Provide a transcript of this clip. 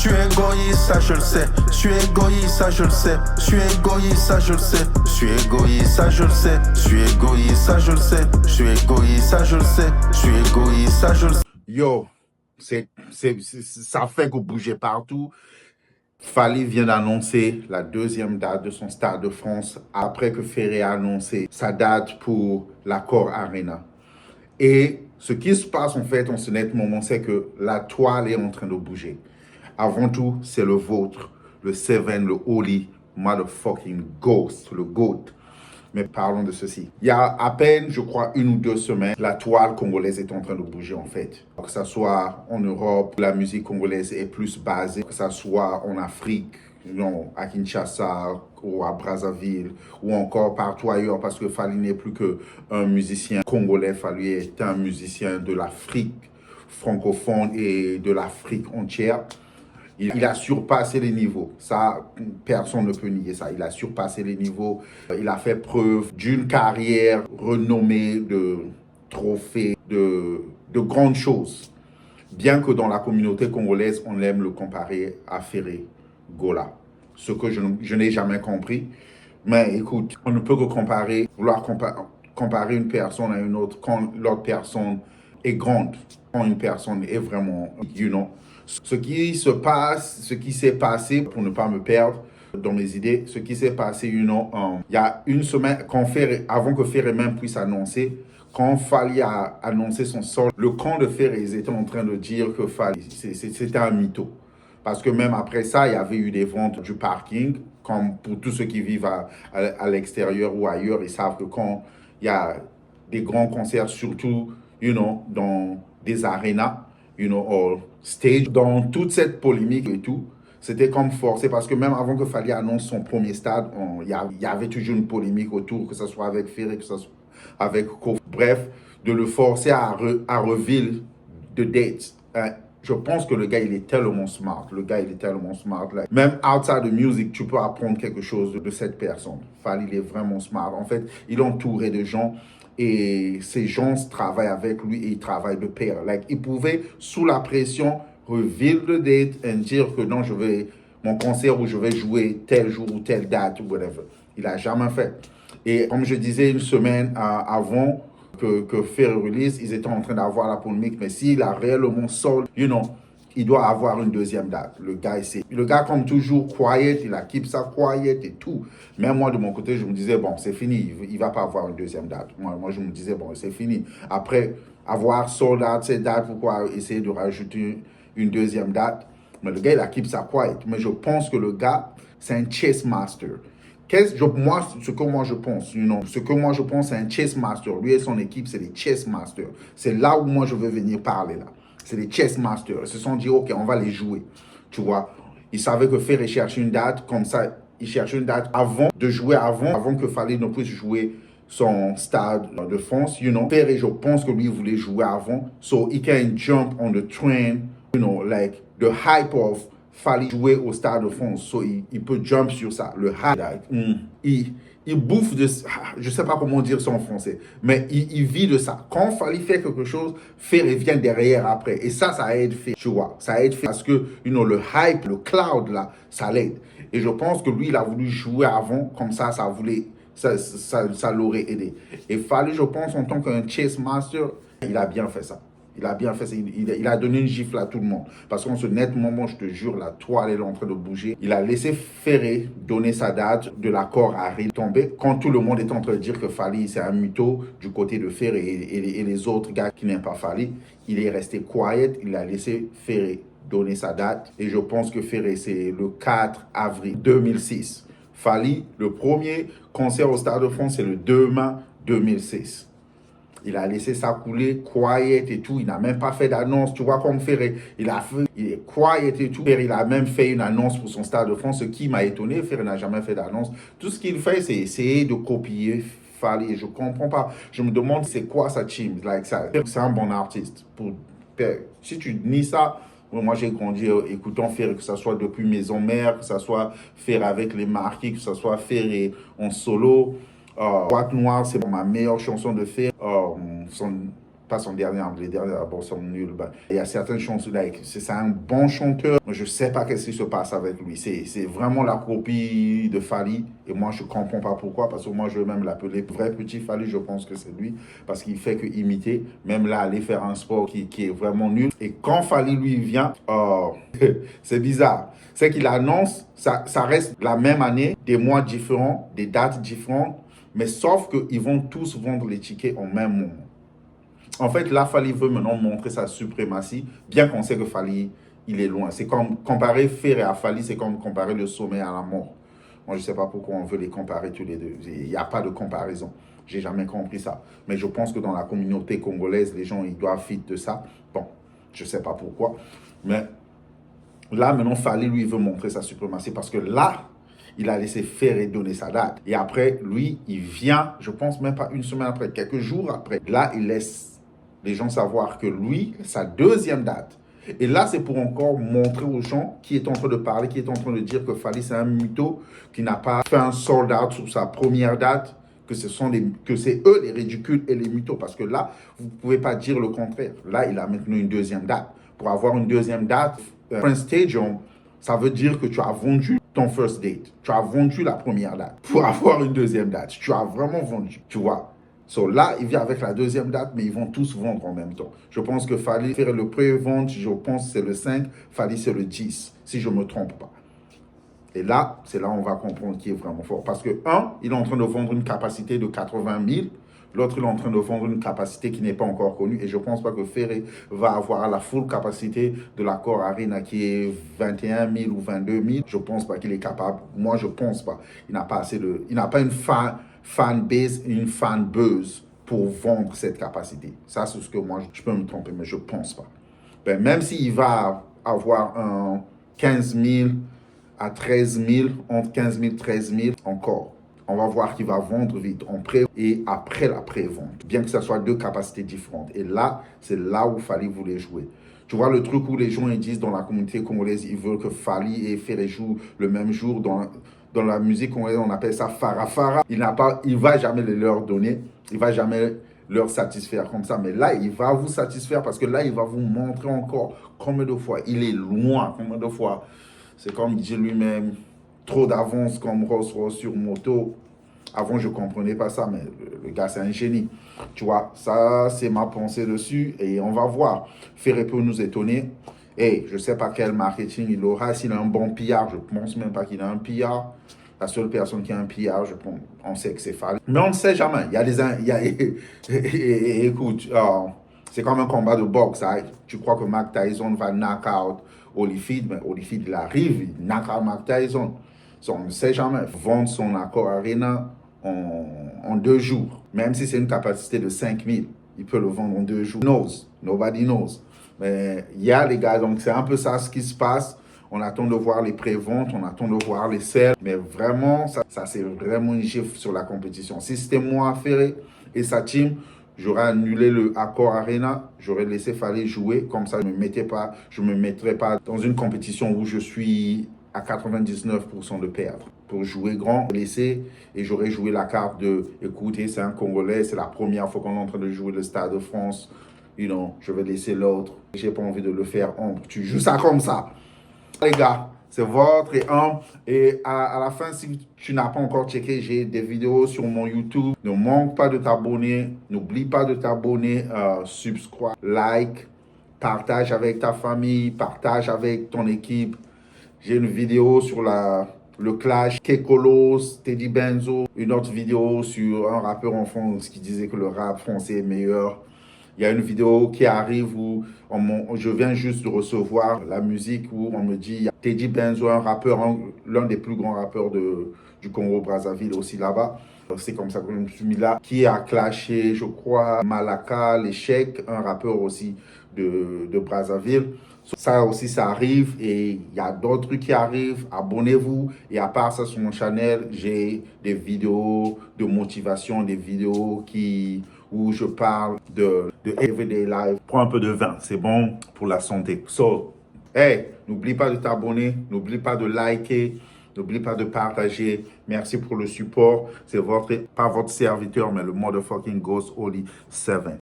Je suis égoïste, ça je le sais. Je suis égoïste, ça je le sais. Je suis égoïste, ça je le sais. Je suis égoïste, ça je le sais. Je suis égoïste, ça je le sais. Je suis égoïste, ça je le sais. Je suis égoïste, ça je le sais. Yo, ça fait que bouger partout. Fally vient d'annoncer la deuxième date de son Stade de France après que Ferré a annoncé sa date pour l'Accor Arena. Et ce qui se passe en fait en ce net moment, c'est que la toile est en train de bouger. Avant tout, c'est le vôtre, le Seven, le Holy, motherfucking Ghost, le GOAT. Mais parlons de ceci. Il y a à peine, je crois, 1 ou 2 semaines, la toile congolaise est en train de bouger en fait. Que ce soit en Europe, la musique congolaise est plus basée, que ce soit en Afrique, non, à Kinshasa ou à Brazzaville ou encore partout ailleurs parce que Fally n'est plus qu'un musicien congolais, Fally est un musicien de l'Afrique francophone et de l'Afrique entière. Il a surpassé les niveaux. Ça, personne ne peut nier ça. Il a surpassé les niveaux. Il a fait preuve d'une carrière renommée de trophées, de grandes choses. Bien que dans la communauté congolaise, on aime le comparer à Ferré Gola. Ce que je n'ai jamais compris. Mais écoute, on ne peut que vouloir comparer une personne à une autre quand l'autre personne est grande. Quand une personne est vraiment, Ce qui s'est passé, pour ne pas me perdre dans mes idées, ce qui s'est passé, il y a une semaine, avant que Ferré même puisse annoncer, quand Fally a annoncé son sort, le camp de Ferré, ils étaient en train de dire que Fally, c'était un mytho. Parce que même après ça, il y avait eu des ventes du parking, comme pour tous ceux qui vivent à l'extérieur ou ailleurs, ils savent que quand il y a des grands concerts, surtout, dans des arénas, or stage, dans toute cette polémique et tout, c'était comme forcé parce que même avant que Fally annonce son premier stade, il y avait toujours une polémique autour, que ce soit avec Ferré, que ce soit avec Kofi. Bref, de le forcer à reveal de date. Je pense que le gars, il est tellement smart. Le gars, il est tellement smart. Like, même outside de music, tu peux apprendre quelque chose de cette personne. Fally, il est vraiment smart. En fait, il est entouré de gens et ces gens travaillent avec lui et ils travaillent de pair. Like, il pouvait, sous la pression, reveal the date et dire que non, mon concert où je vais jouer tel jour ou telle date ou whatever. Il n'a jamais fait. Et comme je disais une semaine avant que Ferré release, ils étaient en train d'avoir la polémique, mais s'il a réellement sold, il doit avoir une deuxième date. Le gars, comme toujours, quiet, il a keep ça quiet et tout. Même moi, de mon côté, je me disais, bon, c'est fini, il va pas avoir une deuxième date. Moi, je me disais, bon, c'est fini. Après avoir sold out cette date, pourquoi essayer de rajouter une deuxième date? Mais le gars, il a keep ça quiet. Mais je pense que le gars, c'est un chess master. Ce que moi je pense, c'est un chess master. Lui et son équipe, c'est des chess masters. C'est là où moi je veux venir parler là. C'est des chess masters. Ils se sont dit, ok, on va les jouer. Tu vois, ils savaient que Ferré cherchait une date comme ça. Il cherchait une date avant que Fally ne puisse jouer son Stade de France. Ferré, je pense que lui il voulait jouer avant. So he can jump on the train, like the hype of Fally jouer au Stade de France. So, il peut jump sur ça. Le highlight. Il bouffe de ça. Je ne sais pas comment dire ça en français. Mais il vit de ça. Quand Fally fait quelque chose, Ferré vient derrière après. Et ça aide Ferré. Tu vois. Ça aide Ferré. Parce que, le hype, le cloud là, ça l'aide. Et je pense que lui, il a voulu jouer avant. Comme ça l'aurait aidé. Et Fally, je pense, en tant qu'un chess master, il a bien fait ça. Il a bien fait ça. Il a donné une gifle à tout le monde. Parce qu'en ce net moment, je te jure, la toile est en train de bouger. Il a laissé Ferré donner sa date de l'accord à Ril tomber. Quand tout le monde est en train de dire que Fally, c'est un mytho du côté de Ferré et les autres gars qui n'aiment pas Fally, il est resté quiet. Il a laissé Ferré donner sa date. Et je pense que Ferré, c'est le 4 avril 2006. Fally, le premier concert au Stade de France, c'est le 2 mai 2006. Il a laissé ça couler, quiet et tout. Il n'a même pas fait d'annonce. Tu vois, comme Ferré, il est quiet et tout. Ferré, il a même fait une annonce pour son Stade de France, ce qui m'a étonné. Ferré n'a jamais fait d'annonce. Tout ce qu'il fait, c'est essayer de copier Fally. Je ne comprends pas. Je me demande c'est quoi sa team. Like ça. C'est un bon artiste. Si tu nies ça, moi j'ai grandi écoutant Ferré, que ce soit depuis Maison Mère, que ce soit Ferré avec les Marquis, que ce soit Ferré en solo. Boîte Noire, c'est ma meilleure chanson de Ferré. pas son dernier album, les derniers albums sont nuls. Ben, il y a certaines chansons, c'est un bon chanteur, mais je sais pas qu'est-ce qui se passe avec lui. C'est vraiment la copie de Fally, et moi je comprends pas pourquoi, parce que moi je veux même l'appeler vrai petit Fally, je pense que c'est lui, parce qu'il fait que imiter, même là aller faire un sport qui est vraiment nul. Et quand Fally lui vient, oh, c'est bizarre. C'est qu'il annonce, ça reste la même année, des mois différents, des dates différentes, mais sauf qu'ils vont tous vendre les tickets au même moment. En fait, là, Fally veut maintenant montrer sa suprématie, bien qu'on sait que Fally, il est loin. C'est comme comparer Ferré à Fally, c'est comme comparer le sommet à la mort. Moi, je ne sais pas pourquoi on veut les comparer tous les deux. Il n'y a pas de comparaison. J'ai jamais compris ça. Mais je pense que dans la communauté congolaise, les gens, ils doivent vite de ça. Bon, je ne sais pas pourquoi. Mais là, maintenant, Fally, lui, veut montrer sa suprématie parce que là, il a laissé Ferré donner sa date. Et après, lui, il vient, je pense même pas une semaine après, quelques jours après. Là, il laisse les gens savoir que lui, sa deuxième date. Et là, c'est pour encore montrer aux gens qui est en train de parler, qui est en train de dire que Fally, c'est un mytho, qui n'a pas fait un sold out sur sa première date, que c'est eux les ridicules et les mythos. Parce que là, vous ne pouvez pas dire le contraire. Là, il a maintenant une deuxième date. Pour avoir une deuxième date, Prince Stadium, ça veut dire que tu as vendu ton first date. Tu as vendu la première date pour avoir une deuxième date. Tu as vraiment vendu, tu vois. So là, il vient avec la deuxième date, mais ils vont tous vendre en même temps. Je pense que Fally faire le pré-vente, je pense que c'est le 5, Fally c'est le 10, si je ne me trompe pas. Et là, c'est là où on va comprendre qui est vraiment fort. Parce que, un, il est en train de vendre une capacité de 80 000. L'autre, il est en train de vendre une capacité qui n'est pas encore connue. Et je ne pense pas que Ferré va avoir la full capacité de l'Accor Arena qui est 21 000 ou 22 000. Je ne pense pas qu'il est capable. Moi, je ne pense pas. Il n'a pas assez de... Il n'a pas une fan base, une fan buzz pour vendre cette capacité. Ça, c'est ce que moi, je peux me tromper, mais je ne pense pas. Ben, même s'il va avoir un 15 000 à 13 000, entre 15 000 et 13 000 encore. On va voir qu'il va vendre vite en pré et après la pré-vente, bien que ce soit deux capacités différentes. Et là, c'est là où Fally voulait jouer. Tu vois le truc où les gens ils disent dans la communauté congolaise, ils veulent que Fally et Ferré jouent le même jour. Dans la musique congolaise, on appelle ça farafara. Il ne va jamais les leur donner, il ne va jamais leur satisfaire comme ça. Mais là, il va vous satisfaire parce que là, il va vous montrer encore combien de fois il est loin, combien de fois. C'est comme il dit lui-même, trop d'avance comme Rolls-Royce sur moto. Avant, je ne comprenais pas ça, mais le gars, c'est un génie. Tu vois, ça, c'est ma pensée dessus et on va voir. Ferré peut nous étonner. Et je ne sais pas quel marketing il aura. S'il a un bon PR, je ne pense même pas qu'il a un PR. La seule personne qui a un PR, on sait que c'est Fally. Mais on ne sait jamais. Il y a des... écoute, c'est comme un combat de boxe. Hein. Tu crois que Mike Tyson va knock out Holyfield, mais Holyfield, il arrive, il knock out Mike Tyson. So, on ne sait jamais. Vendre son Accor Arena en 2 jours, même si c'est une capacité de 5 000, il peut le vendre en 2 jours. Nobody knows. Mais il y a les gars, donc c'est un peu ça ce qui se passe. On attend de voir les préventes, on attend de voir les sales. Mais vraiment, ça c'est vraiment une gifle sur la compétition. Si c'était moi, Ferré et sa team, j'aurais annulé le Accor Arena, j'aurais laissé Fally jouer. Comme ça, je me mettrais pas dans une compétition où je suis à 99% de perdre. Pour jouer grand, laisser, et j'aurais joué la carte de, écoutez, c'est un Congolais, c'est la première fois qu'on est en train de jouer le Stade de France. Je vais laisser l'autre. J'ai pas envie de le faire ombre. Tu joues ça comme ça. Les gars, c'est votre et à la fin, si tu n'as pas encore checké, j'ai des vidéos sur mon YouTube. Ne manque pas de t'abonner. N'oublie pas de t'abonner, subscribe, like, partage avec ta famille, partage avec ton équipe. J'ai une vidéo sur le clash Kekolos, Teddy Benzo. Une autre vidéo sur un rappeur en France qui disait que le rap français est meilleur. Il y a une vidéo qui arrive où je viens juste de recevoir la musique où on me dit il y a Teddy Benzo, un rappeur, l'un des plus grands rappeurs du Congo-Brazzaville aussi là-bas. C'est comme ça que je me suis mis là. Qui a clashé, je crois, Malaka, l'échec, un rappeur aussi de Brazzaville. Ça aussi, ça arrive et il y a d'autres trucs qui arrivent. Abonnez-vous. Et à part ça, sur mon channel, j'ai des vidéos de motivation, des vidéos où je parle de everyday life. Prends un peu de vin, c'est bon pour la santé. So, hey, n'oublie pas de t'abonner, n'oublie pas de liker, n'oublie pas de partager. Merci pour le support. C'est pas votre serviteur, mais le motherfucking Ghost Holy 7.